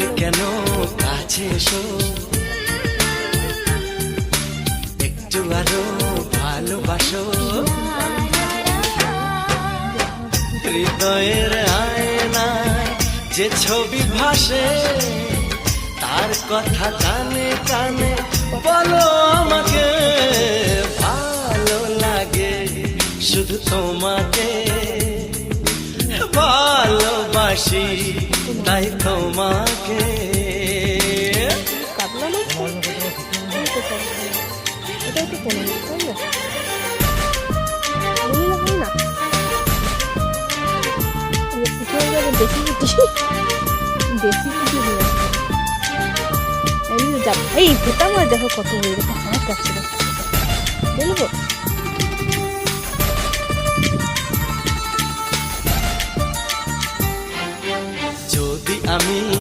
তুমি কেন কাছে এসো, একটু আরো ভালোবাসো। হৃদয়ের আয়নায় যে ছবি ভাসে, তার কথা কানে কানে বলো আমাকে। ভালো লাগে শুধু তোমাকে, ভালোবাসি তাই তোমাকে। এই ভেটা মাছ দেখো কত হয়ে গেছে, হাত কাটছে বলবো। যদি আমি